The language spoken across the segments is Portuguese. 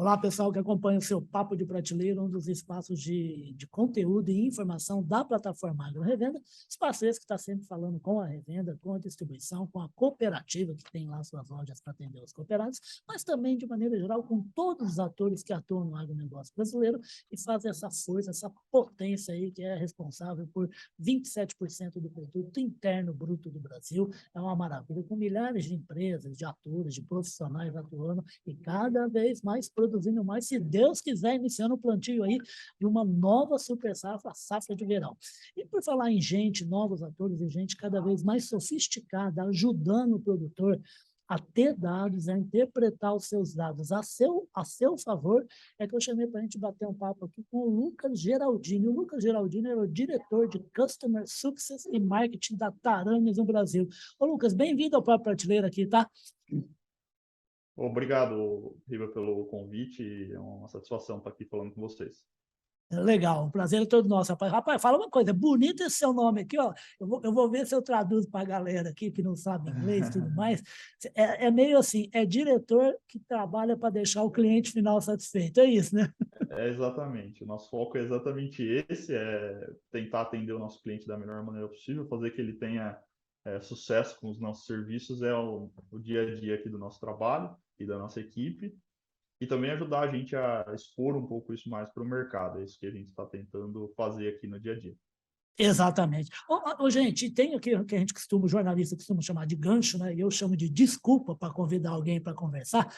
Olá, pessoal que acompanha o seu Papo de Prateleira, um dos espaços de conteúdo e informação da plataforma Agro Revenda. Espaço esse que está sempre falando com a revenda, com a distribuição, com a cooperativa que tem lá suas lojas para atender os cooperados, mas também, de maneira geral, com todos os atores que atuam no agronegócio brasileiro e fazem essa força, essa potência aí que é responsável por 27% do produto interno bruto do Brasil. É uma maravilha, com milhares de empresas, de atores, de profissionais atuando e cada vez mais produzindo mais, se Deus quiser, iniciando o plantio aí de uma nova super safra, a safra de verão. E por falar em gente, novos atores e gente cada vez mais sofisticada, ajudando o produtor a ter dados, a interpretar os seus dados a seu favor, é que eu chamei para a gente bater um papo aqui com o Lucas Geraldini. O Lucas Geraldini é o diretor de Customer Success e Marketing da Taranis no Brasil. Ô, Lucas, bem-vindo ao Papo Prateleira aqui, tá? Obrigado, Riva, pelo convite. É uma satisfação estar aqui falando com vocês. Legal, o prazer é todo nosso, rapaz. Rapaz, fala uma coisa, bonito esse seu nome aqui, ó. Eu vou ver se eu traduzo para a galera aqui que não sabe inglês e tudo mais. É meio assim, é diretor que trabalha para deixar o cliente final satisfeito, é isso, né? É exatamente. O nosso foco é exatamente esse, é tentar atender o nosso cliente da melhor maneira possível, fazer que ele tenha sucesso com os nossos serviços, é o dia a dia aqui do nosso trabalho e da nossa equipe, e também ajudar a gente a expor um pouco isso mais para o mercado. É isso que a gente está tentando fazer aqui no dia a dia. Exatamente. Gente, tem aqui o que a gente costuma, o jornalista costuma chamar de gancho, né? E eu chamo de desculpa para convidar alguém para conversar,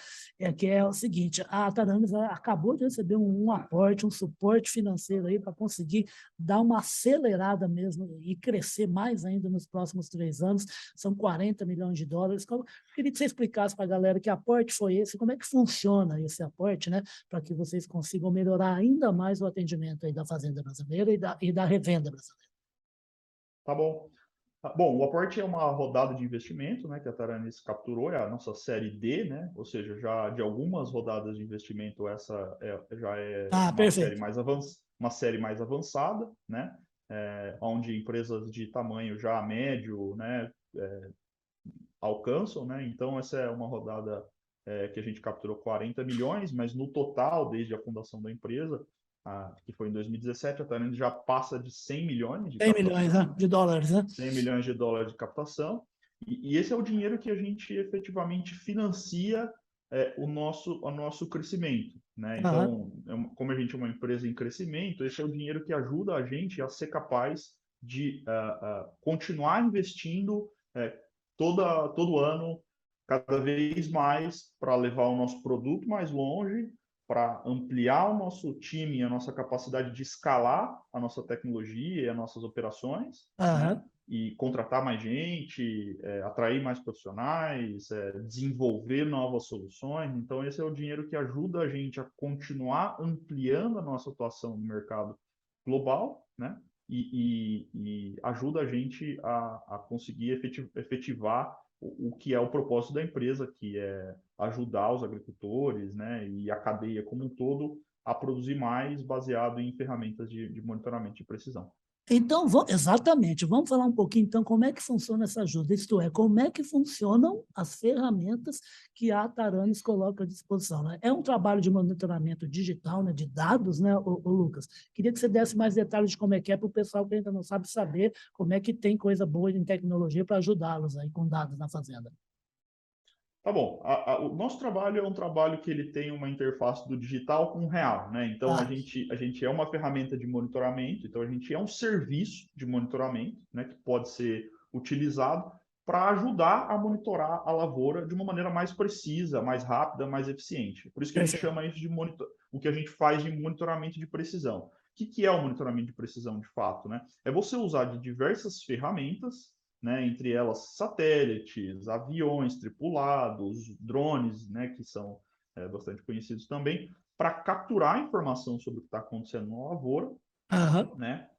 que é o seguinte, a Taranis acabou de receber um aporte, um suporte financeiro aí para conseguir dar uma acelerada mesmo e crescer mais ainda nos próximos 3 anos. São 40 milhões de dólares. Eu queria que você explicasse para a galera que aporte foi esse, como é que funciona esse aporte, né? Para que vocês consigam melhorar ainda mais o atendimento aí da Fazenda Brasileira e da revenda brasileira. Tá bom. Bom, o aporte é uma rodada de investimento, né, que a Taranis capturou, é a nossa série D, né, ou seja, já de algumas rodadas de investimento, essa já é Ah, perfeito. uma série mais avançada, né, onde empresas de tamanho já médio, né, alcançam, né, então essa é uma rodada que a gente capturou 40 milhões, mas no total, desde a fundação da empresa, que foi em 2017, a Taranis já passa de 100 milhões de 100 milhões, captação, né, né, de dólares, né? 100 milhões de dólares de captação, e esse é o dinheiro que a gente efetivamente financia o nosso crescimento. Né? Aham. Então, como a gente é uma empresa em crescimento, esse é o dinheiro que ajuda a gente a ser capaz de continuar investindo todo ano, cada vez mais, para levar o nosso produto mais longe, para ampliar o nosso time, a nossa capacidade de escalar a nossa tecnologia e as nossas operações, né? Aham. E contratar mais gente, atrair mais profissionais, desenvolver novas soluções. Então, esse é o dinheiro que ajuda a gente a continuar ampliando a nossa atuação no mercado global, né? E ajuda a gente a conseguir efetivar o que é o propósito da empresa, que é ajudar os agricultores, né, e a cadeia como um todo a produzir mais baseado em ferramentas de monitoramento de precisão. Então, exatamente, vamos falar um pouquinho, então, como é que funciona essa ajuda, isto é, como é que funcionam as ferramentas que a Taranis coloca à disposição, né? É um trabalho de monitoramento digital, né, de dados, né, o Lucas? Queria que você desse mais detalhes de como é que é para o pessoal que ainda não sabe saber como é que tem coisa boa em tecnologia para ajudá-los aí com dados na fazenda. Tá bom. O nosso trabalho é um trabalho que ele tem uma interface do digital com o real, né? Então, Ah, a gente é uma ferramenta de monitoramento, então a gente é um serviço de monitoramento, né, que pode ser utilizado para ajudar a monitorar a lavoura de uma maneira mais precisa, mais rápida, mais eficiente. Por isso que a gente perfeito. chama isso de o que a gente faz de monitoramento de precisão. O que é o monitoramento de precisão, de fato, né? É você usar de diversas ferramentas, né, entre elas satélites, aviões tripulados, drones, né, que são bastante conhecidos também, para capturar informação sobre o que está acontecendo na lavoura, Aham. né,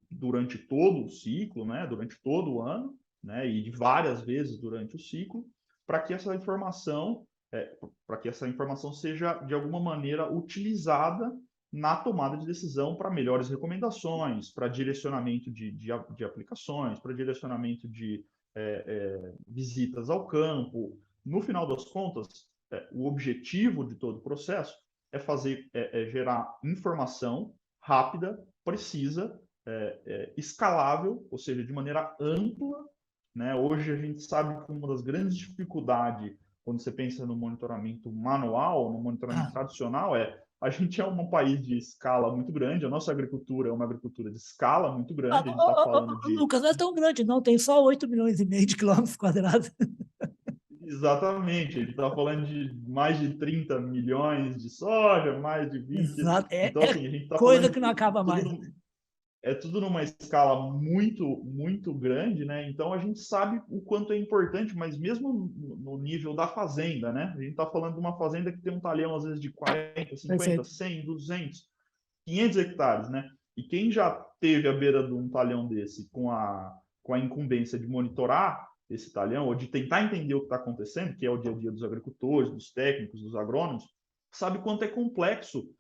durante todo o ciclo, né, durante todo o ano, né, e de várias vezes durante o ciclo, para que essa informação seja de alguma maneira utilizada na tomada de decisão para melhores recomendações, para direcionamento de aplicações, para direcionamento de visitas ao campo. No final das contas, o objetivo de todo o processo é gerar informação rápida, precisa, escalável, ou seja, de maneira ampla, né? Hoje a gente sabe que uma das grandes dificuldades quando você pensa no monitoramento manual, no monitoramento tradicional, a gente é um país de escala muito grande, a nossa agricultura é uma agricultura de escala muito grande, a gente está falando de... Lucas, não é tão grande, não, tem só 8,5 milhões de quilômetros quadrados. Exatamente, a gente está falando de mais de 30 milhões de soja, mais de 20. Exato. Então, assim, a gente está Coisa falando que não acaba mais. tudo numa escala muito, muito grande, né? Então a gente sabe o quanto é importante, mas mesmo no nível da fazenda, né? A gente está falando de uma fazenda que tem um talhão, às vezes, de 40, 50, Perfeito. 100, 200, 500 hectares, né? E quem já teve à beira de um talhão desse com a incumbência de monitorar esse talhão, ou de tentar entender o que está acontecendo, que é o dia a dia dos agricultores, dos técnicos, dos agrônomos, sabe quanto é complexo,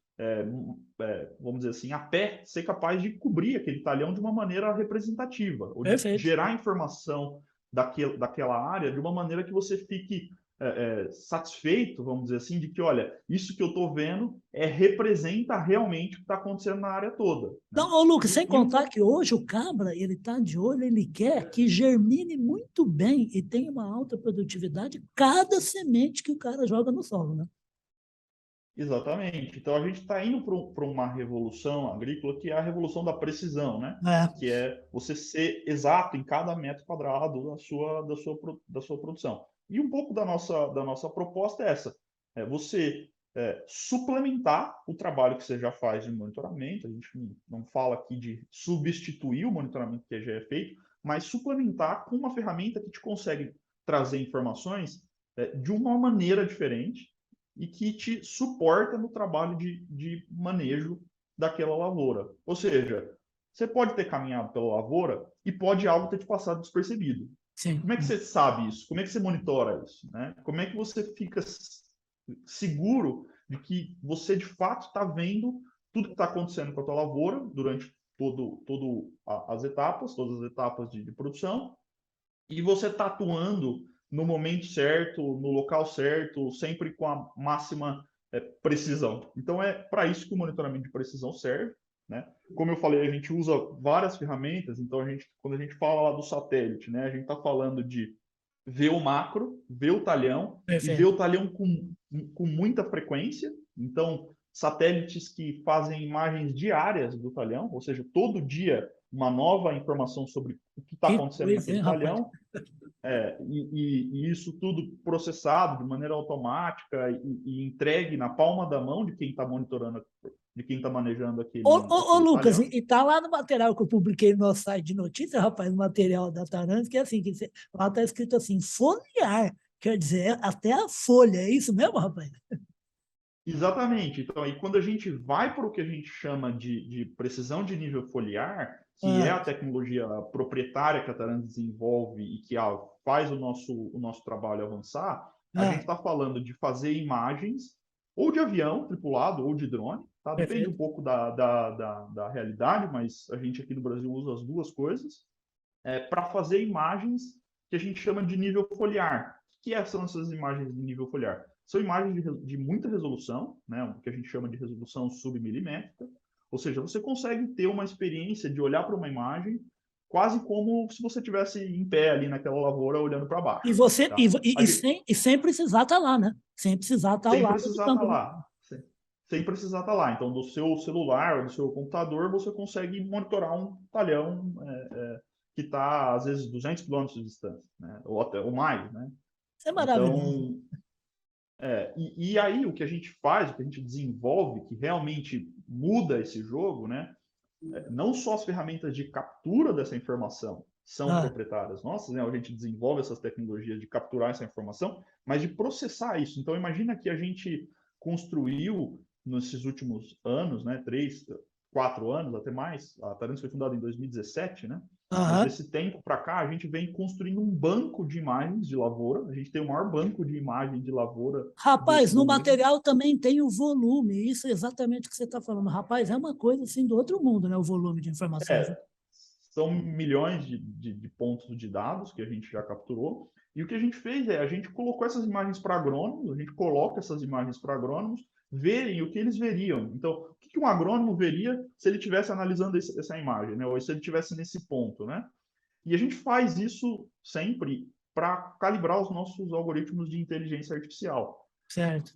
vamos dizer assim, a pé, ser capaz de cobrir aquele talhão de uma maneira representativa, ou de gerar informação daquela área de uma maneira que você fique satisfeito, vamos dizer assim, de que, olha, isso que eu estou vendo representa realmente o que está acontecendo na área toda. Né? Não, Lucas, sem contar que hoje o cabra, ele está de olho, ele quer que germine muito bem e tenha uma alta produtividade cada semente que o cara joga no solo, né? Exatamente. Então a gente está indo para uma revolução agrícola que é a revolução da precisão, né? Que é você ser exato em cada metro quadrado da sua produção. E um pouco da nossa proposta é essa: você suplementar o trabalho que você já faz de monitoramento. A gente não fala aqui de substituir o monitoramento que já é feito, mas suplementar com uma ferramenta que te consegue trazer informações de uma maneira diferente e que te suporta no trabalho de manejo daquela lavoura. Ou seja, você pode ter caminhado pela lavoura e pode algo ter te passado despercebido. Sim. Como é que você sabe isso? Como é que você monitora isso? Né? Como é que você fica seguro de que você, de fato, está vendo tudo que está acontecendo com a tua lavoura durante todas as etapas de produção, e você está atuando no momento certo, no local certo, sempre com a máxima precisão. Então, é para isso que o monitoramento de precisão serve. Né? Como eu falei, a gente usa várias ferramentas, então quando a gente fala lá do satélite, né, a gente está falando de ver o macro, ver o talhão, e ver o talhão com muita frequência. Então, satélites que fazem imagens diárias do talhão, ou seja, todo dia uma nova informação sobre o que está acontecendo naquele talhão, e isso tudo processado de maneira automática e entregue na palma da mão de quem está monitorando, de quem está manejando aquele Lucas, talhão. e tá lá no material que eu publiquei no nosso site de notícias, rapaz, no material da Tarantes, que é assim, lá está escrito assim, foliar, quer dizer, até a folha, é isso mesmo, rapaz? Exatamente. Então, aí quando a gente vai para o que a gente chama de precisão de nível foliar, que é a tecnologia proprietária que a Tarantes desenvolve e que faz o nosso trabalho avançar, a gente está falando de fazer imagens ou de avião tripulado ou de drone, tá? Depende um pouco da realidade, mas a gente aqui no Brasil usa as duas coisas, para fazer imagens que a gente chama de nível foliar. O que são essas imagens de nível foliar? São imagens de muita resolução, né, o que a gente chama de resolução submilimétrica, ou seja, você consegue ter uma experiência de olhar para uma imagem quase como se você estivesse em pé ali naquela lavoura olhando para baixo. E você tá? sem precisar estar lá, né? Sem precisar estar ao lado do campo. Lá. Sem precisar estar lá. Então, do seu celular ou do seu computador, você consegue monitorar um talhão que está, às vezes, 200 quilômetros de distância, né? ou mais. Né? Isso é maravilhoso. Então, e aí o que a gente faz, o que a gente desenvolve, que realmente muda esse jogo, né? Não só as ferramentas de captura dessa informação são proprietárias nossas, né? A gente desenvolve essas tecnologias de capturar essa informação, mas de processar isso. Então, imagina que a gente construiu nesses últimos anos, né? 3, 4 anos, até mais. A Tarantes foi fundada em 2017, né? Mas desse tempo para cá, a gente vem construindo um banco de imagens de lavoura. A gente tem o maior banco de imagem de lavoura. Rapaz, no material também tem o volume. Isso é exatamente o que você está falando. Rapaz, é uma coisa assim do outro mundo, né? O volume de informações. São milhões de pontos de dados que a gente já capturou. E o que a gente fez é, a gente colocou essas imagens para agrônomos, a gente coloca essas imagens para agrônomos verem o que eles veriam. Então, o que um agrônomo veria se ele estivesse analisando essa imagem, né? Ou se ele estivesse nesse ponto, né? E a gente faz isso sempre para calibrar os nossos algoritmos de inteligência artificial. Certo.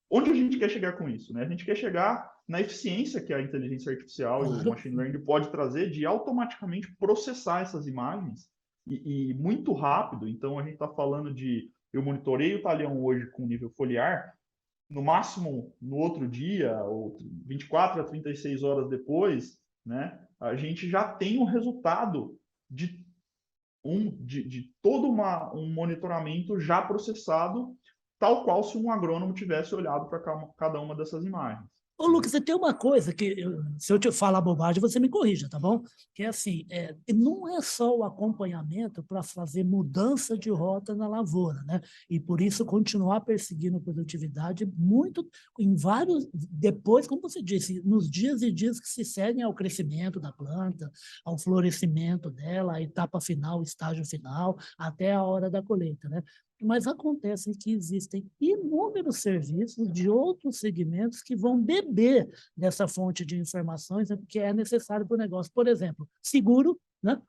Onde a gente quer chegar com isso, né? A gente quer chegar na eficiência que a inteligência artificial e o machine learning pode trazer de automaticamente processar essas imagens e muito rápido. Então, a gente está falando de... Eu monitorei o talhão hoje com nível foliar, no máximo no outro dia, ou 24 a 36 horas depois, né, a gente já tem o resultado de todo um monitoramento já processado, tal qual se um agrônomo tivesse olhado para cada uma dessas imagens. Ô, Lucas, você tem uma coisa que, se eu te falar bobagem, você me corrija, tá bom? Que é assim, não é só o acompanhamento para fazer mudança de rota na lavoura, né? E por isso continuar perseguindo produtividade muito, em vários, depois, como você disse, nos dias e dias que se seguem ao crescimento da planta, ao florescimento dela, a etapa final, o estágio final, até a hora da colheita, né? Mas acontece que existem inúmeros serviços de outros segmentos que vão beber dessa fonte de informações, né, que é necessário para o negócio. Por exemplo, seguro, né?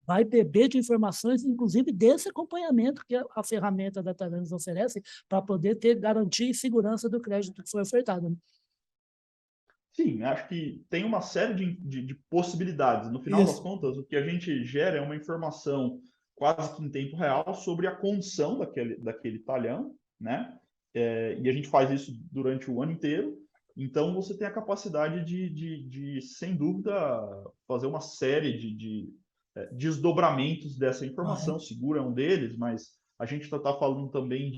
Vai beber de informações, inclusive desse acompanhamento que a ferramenta da Taranis oferece para poder ter garantia e segurança do crédito que foi ofertado. Né? Sim, acho que tem uma série de possibilidades. No final das contas, o que a gente gera é uma informação quase que em tempo real sobre a condição daquele talhão, né? E a gente faz isso durante o ano inteiro. Então, você tem a capacidade sem dúvida, fazer uma série de desdobramentos dessa informação. Seguro é um deles, mas a gente está falando também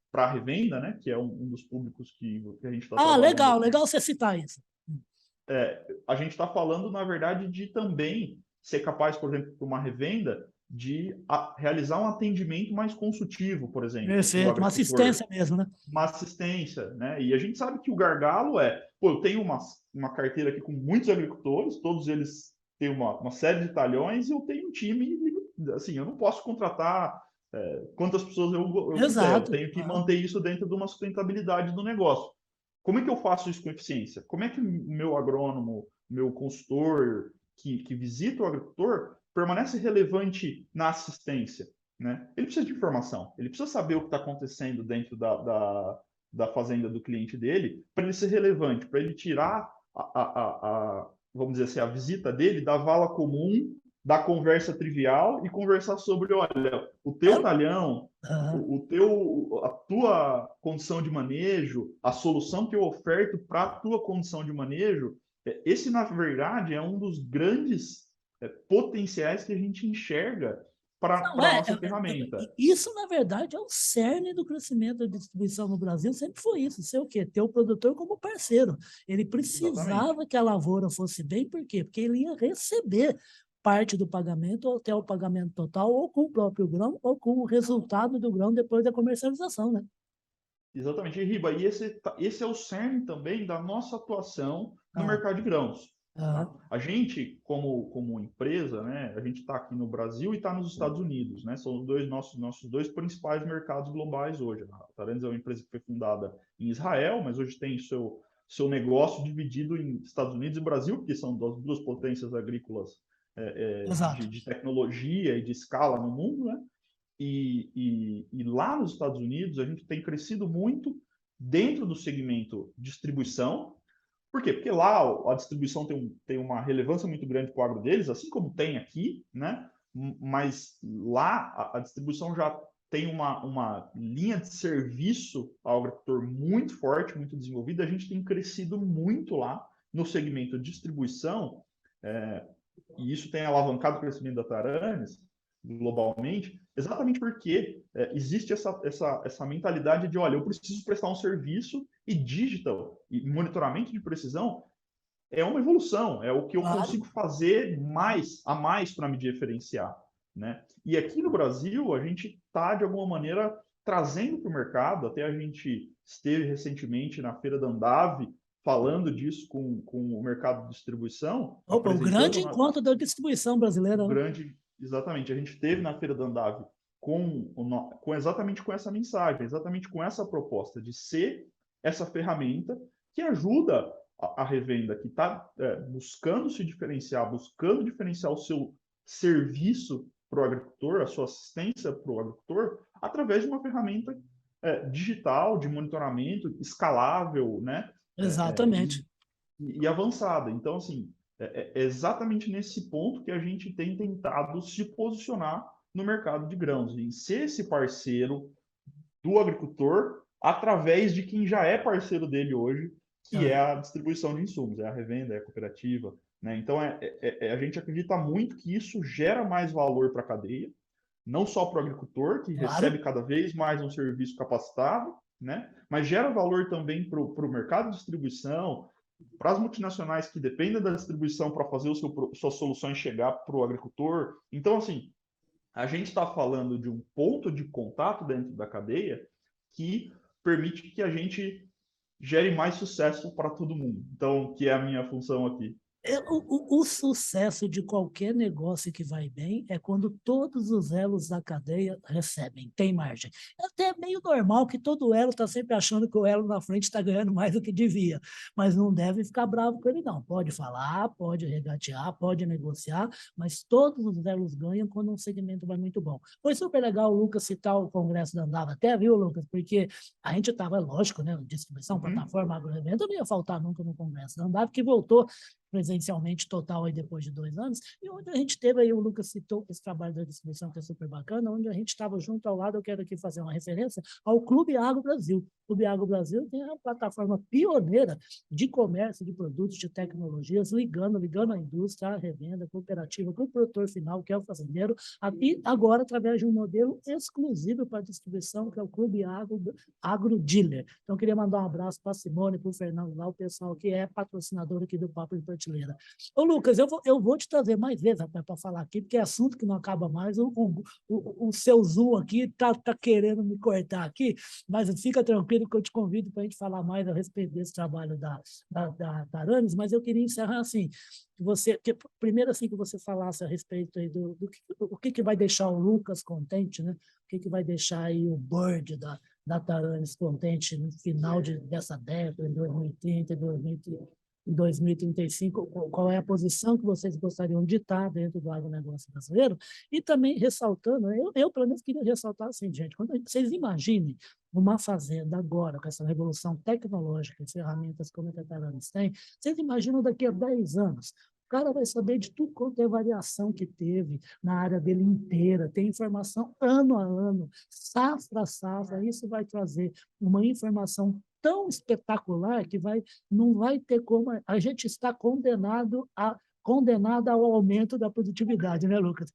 para revenda, né? Que é um dos públicos que a gente está trabalhando. Legal você citar isso. A gente está falando, na verdade, de também ser capaz, por exemplo, para uma revenda, de realizar um atendimento mais consultivo, por exemplo. Perfeito, uma assistência mesmo, né? Uma assistência, né? E a gente sabe que o gargalo eu tenho uma carteira aqui com muitos agricultores, todos eles têm uma série de talhões, e eu tenho um time, assim, eu não posso contratar quantas pessoas eu quiser, eu tenho que manter isso dentro de uma sustentabilidade do negócio. Como é que eu faço isso com eficiência? Como é que o meu agrônomo, meu consultor que visita o agricultor permanece relevante na assistência? Né? Ele precisa de informação, ele precisa saber o que está acontecendo dentro da fazenda do cliente dele para ele ser relevante, para ele tirar vamos dizer assim, a visita dele da vala comum, da conversa trivial e conversar sobre, olha, o teu talhão, a tua condição de manejo, a solução que eu oferto para a tua condição de manejo, esse, na verdade, é um dos grandes potenciais que a gente enxerga para a nossa ferramenta. Isso, na verdade, é o cerne do crescimento da distribuição no Brasil, sempre foi isso, ser o quê? Ter o produtor como parceiro. Ele precisava que a lavoura fosse bem, por quê? Porque ele ia receber parte do pagamento, ou até o pagamento total, ou com o próprio grão, ou com o resultado do grão depois da comercialização, né? Exatamente, e Riba, e esse é o cerne também da nossa atuação no mercado de grãos. Tá? A gente, como empresa, né, a gente está aqui no Brasil e está nos Estados Unidos, né? São os nossos dois principais mercados globais hoje. A Taranis é uma empresa que foi fundada em Israel, mas hoje tem seu negócio dividido em Estados Unidos e Brasil, porque são as duas potências agrícolas de tecnologia e de escala no mundo, né? E lá nos Estados Unidos a gente tem crescido muito dentro do segmento distribuição. Por quê? Porque lá a distribuição tem uma relevância muito grande para o agro deles, assim como tem aqui, né? Mas lá a distribuição já tem uma linha de serviço ao agricultor muito forte, muito desenvolvida. A gente tem crescido muito lá no segmento de distribuição, e isso tem alavancado o crescimento da Taranis globalmente, exatamente porque existe essa mentalidade de, olha, eu preciso prestar um serviço e digital e monitoramento de precisão é uma evolução, é o que eu consigo fazer a mais para me diferenciar. Né? E aqui no Brasil, a gente está, de alguma maneira, trazendo para o mercado, até a gente esteve recentemente na Feira da Andave, falando disso com o mercado de distribuição. O grande encontro da distribuição brasileira. Grande, exatamente, a gente teve na Feira da Andave exatamente com essa mensagem, exatamente com essa proposta de ser essa ferramenta que ajuda a revenda que está buscando se diferenciar, buscando diferenciar o seu serviço para o agricultor, a sua assistência para o agricultor, através de uma ferramenta digital, de monitoramento, escalável, né? Exatamente. E avançada. Então, assim, é exatamente nesse ponto que a gente tem tentado se posicionar no mercado de grãos, em ser esse parceiro do agricultor através de quem já é parceiro dele hoje, que é a distribuição de insumos, é a revenda, é a cooperativa. Né? Então, a gente acredita muito que isso gera mais valor para a cadeia, não só para o agricultor, que Claro. recebe cada vez mais um serviço capacitado, né? Mas gera valor também para o mercado de distribuição, para as multinacionais que dependem da distribuição para fazer suas soluções chegar para o agricultor. Então, assim, a gente está falando de um ponto de contato dentro da cadeia que permite que a gente gere mais sucesso para todo mundo. Então, que é a minha função aqui. O sucesso de qualquer negócio que vai bem é quando todos os elos da cadeia recebem, tem margem. É até meio normal que todo elo está sempre achando que o elo na frente está ganhando mais do que devia, mas não deve ficar bravo com ele, não. Pode falar, pode regatear, pode negociar, mas todos os elos ganham quando um segmento vai muito bom. Foi super legal o Lucas citar o Congresso da Andava, até viu, Lucas, porque a gente estava, lógico, né, distribuição, plataforma, agrorevenda, não ia faltar nunca no Congresso da Andava, que voltou presencialmente total aí depois de 2 anos, e onde a gente teve aí, o Lucas citou esse trabalho da distribuição que é super bacana, onde a gente estava junto ao lado, eu quero aqui fazer uma referência ao Clube Agro Brasil. O Clube Agro Brasil tem uma plataforma pioneira de comércio de produtos, de tecnologias, ligando a indústria, a revenda, a cooperativa, com o produtor final, que é o fazendeiro, e agora através de um modelo exclusivo para distribuição, que é o Clube Agro Dealer. Então, queria mandar um abraço para a Simone, para o Fernando lá, o pessoal que é patrocinador aqui do Papo de Prateleira. Ô, Lucas, eu vou te trazer mais vezes, rapaz, para falar aqui, porque é assunto que não acaba mais. O seu Zu aqui tá querendo me cortar aqui, mas fica tranquilo que eu te convido para a gente falar mais a respeito desse trabalho da Taranis, mas eu queria encerrar assim, primeiro assim que você falasse a respeito aí o que vai deixar o Lucas contente, né? O que vai deixar aí o board da Taranis contente no final dessa década, em 2030, em 2035, qual é a posição que vocês gostariam de estar dentro do agronegócio brasileiro, e também ressaltando, eu pelo menos queria ressaltar assim, gente, quando vocês imaginem uma fazenda agora, com essa revolução tecnológica, ferramentas como a Taranis tem, vocês imaginam daqui a 10 anos, o cara vai saber de tudo quanto é variação que teve na área dele inteira, tem informação ano a ano, safra a safra, isso vai trazer uma informação tão espetacular que não vai ter como, a gente está condenado ao aumento da produtividade, né, Lucas?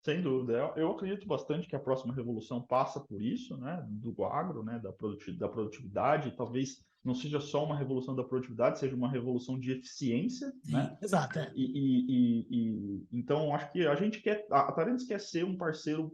Sem dúvida. Eu acredito bastante que a próxima revolução passa por isso, né, do agro, né, da produtividade. Talvez não seja só uma revolução da produtividade, seja uma revolução de eficiência, Sim, né? exato. Então, acho que a Tarentis quer ser um parceiro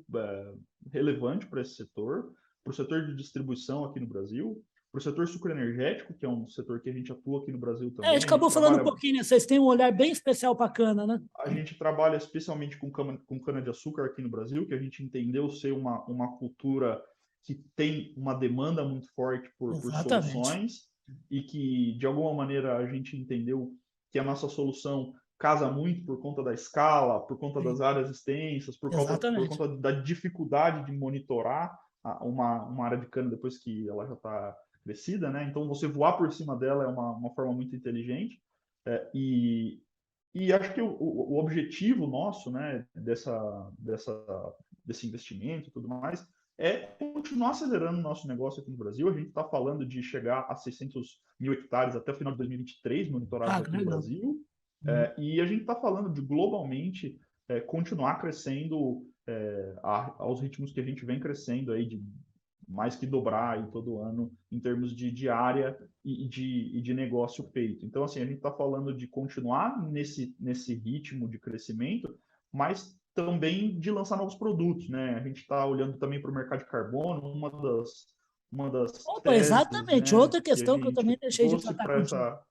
relevante para esse setor, para o setor de distribuição aqui no Brasil, para o setor sucroenergético, que é um setor que a gente atua aqui no Brasil A também. gente acabou falando um pouquinho, né? Vocês têm um olhar bem especial para a cana, né? A gente trabalha especialmente com cana-de-açúcar aqui no Brasil, que a gente entendeu ser uma cultura que tem uma demanda muito forte por Exatamente. soluções e que, de alguma maneira, a gente entendeu que a nossa solução casa muito por conta da escala, por conta das Sim, áreas extensas, por exatamente. conta da dificuldade de monitorar uma área de cana depois que ela já está crescida, né? Então, você voar por cima dela é uma forma muito inteligente. E acho que o objetivo nosso, né, desse investimento e tudo mais, é continuar acelerando o nosso negócio aqui no Brasil. A gente está falando de chegar a 600 mil hectares até o final de 2023 monitorados aqui no Legal. Brasil. E a gente está falando de globalmente continuar crescendo aos ritmos que a gente vem crescendo aí de mais que dobrar aí todo ano em termos de área e de negócio feito. Então, assim, a gente está falando de continuar nesse ritmo de crescimento, mas também de lançar novos produtos, né? A gente está olhando também para o mercado de carbono, uma das Opa, teses, exatamente. né, Outra que a questão que eu também gente deixei de trouxe tratar para contigo.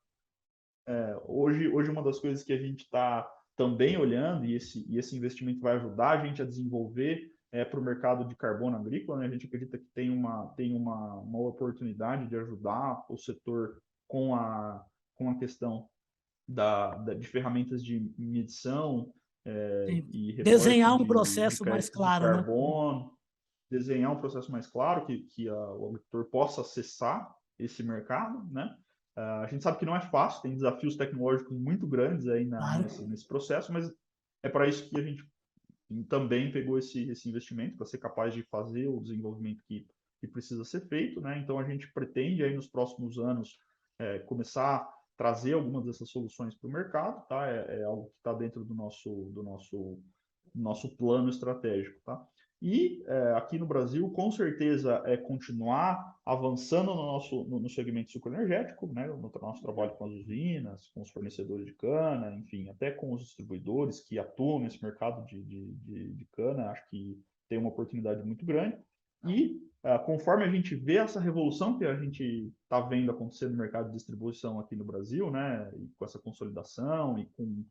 essa... hoje uma das coisas que a gente está também olhando, e esse investimento vai ajudar a gente a desenvolver para o mercado de carbono agrícola, né? A gente acredita que tem uma oportunidade de ajudar o setor com a questão de ferramentas de medição e reporte Desenhar um de processo mais crédito de claro, né? carbono, desenhar um processo mais claro que o agricultor possa acessar esse mercado, né? A gente sabe que não é fácil, tem desafios tecnológicos muito grandes aí Claro. nesse processo, mas é para isso que a gente também pegou esse investimento, para ser capaz de fazer o desenvolvimento que precisa ser feito, né? Então, a gente pretende aí nos próximos anos começar a trazer algumas dessas soluções para o mercado, tá? É algo que está dentro do nosso plano estratégico, tá? E aqui no Brasil, com certeza, continuar avançando no segmento sucroenergético, né? No nosso trabalho com as usinas, com os fornecedores de cana, enfim, até com os distribuidores que atuam nesse mercado de cana, acho que tem uma oportunidade muito grande. E conforme a gente vê essa revolução que a gente está vendo acontecer no mercado de distribuição aqui no Brasil, né? E com essa consolidação e com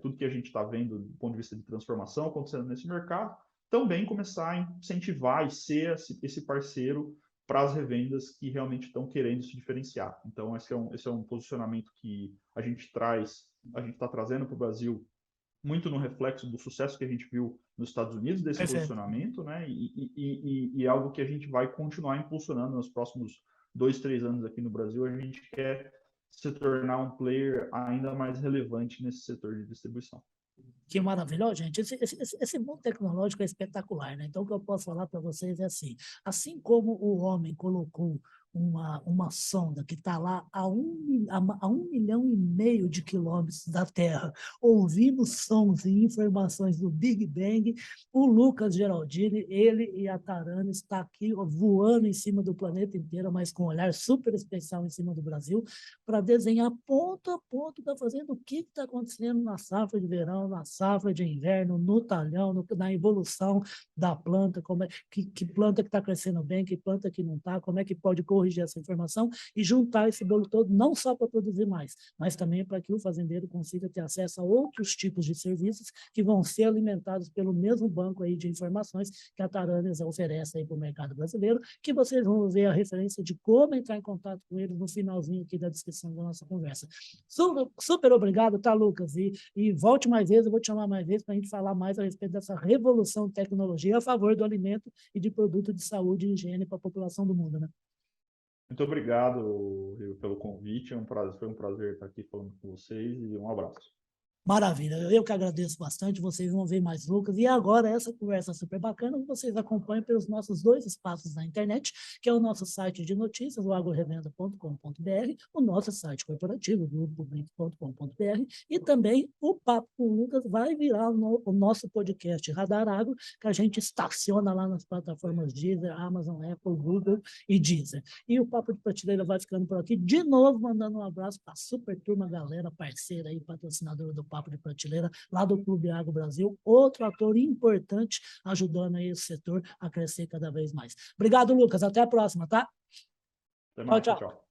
tudo que a gente está vendo do ponto de vista de transformação acontecendo nesse mercado, também começar a incentivar e ser esse parceiro para as revendas que realmente estão querendo se diferenciar. Então, esse é um posicionamento que a gente está trazendo para o Brasil muito no reflexo do sucesso que a gente viu nos Estados Unidos desse Perfeito. posicionamento, né? E algo que a gente vai continuar impulsionando nos próximos 2, 3 anos aqui no Brasil. A gente quer se tornar um player ainda mais relevante nesse setor de distribuição. Que maravilhoso, gente. Esse mundo tecnológico é espetacular, né? Então, o que eu posso falar para vocês é assim como o homem colocou uma sonda que está lá a 1,5 milhão de quilômetros da Terra, ouvindo sons e informações do Big Bang, o Lucas Geraldini, ele e a Tarana está aqui voando em cima do planeta inteiro, mas com um olhar super especial em cima do Brasil, para desenhar ponto a ponto, está fazendo o que está acontecendo na safra de verão, na safra de inverno, no talhão, na evolução da planta, que planta que está crescendo bem, que planta que não está, como é que pode corrigir essa informação e juntar esse bolo todo, não só para produzir mais, mas também para que o fazendeiro consiga ter acesso a outros tipos de serviços que vão ser alimentados pelo mesmo banco aí de informações que a Taranis oferece aí para o mercado brasileiro, que vocês vão ver a referência de como entrar em contato com eles no finalzinho aqui da descrição da nossa conversa. Super obrigado, tá, Lucas? E volte mais vezes, eu vou te chamar mais vezes para a gente falar mais a respeito dessa revolução de tecnologia a favor do alimento e de produto de saúde e higiene para a população do mundo, né? Muito obrigado, Rio, pelo convite. Foi um prazer estar aqui falando com vocês e um abraço. Maravilha, eu que agradeço bastante, vocês vão ver mais Lucas. E agora, essa conversa super bacana, vocês acompanham pelos nossos 2 espaços na internet, que é o nosso site de notícias, o agrorevenda.com.br, o nosso site corporativo, grupopublic.com.br, e também o Papo com o Lucas vai virar o nosso podcast Radar Agro, que a gente estaciona lá nas plataformas Deezer, Amazon, Apple, Google e Deezer. E o Papo de Prateleira vai ficando por aqui, de novo mandando um abraço para a super turma, galera, parceira e patrocinadora do Papo de Prateleira, lá do Clube Agro Brasil, outro ator importante ajudando aí esse setor a crescer cada vez mais. Obrigado, Lucas. Até a próxima, tá? Até mais. Tchau, Tchau.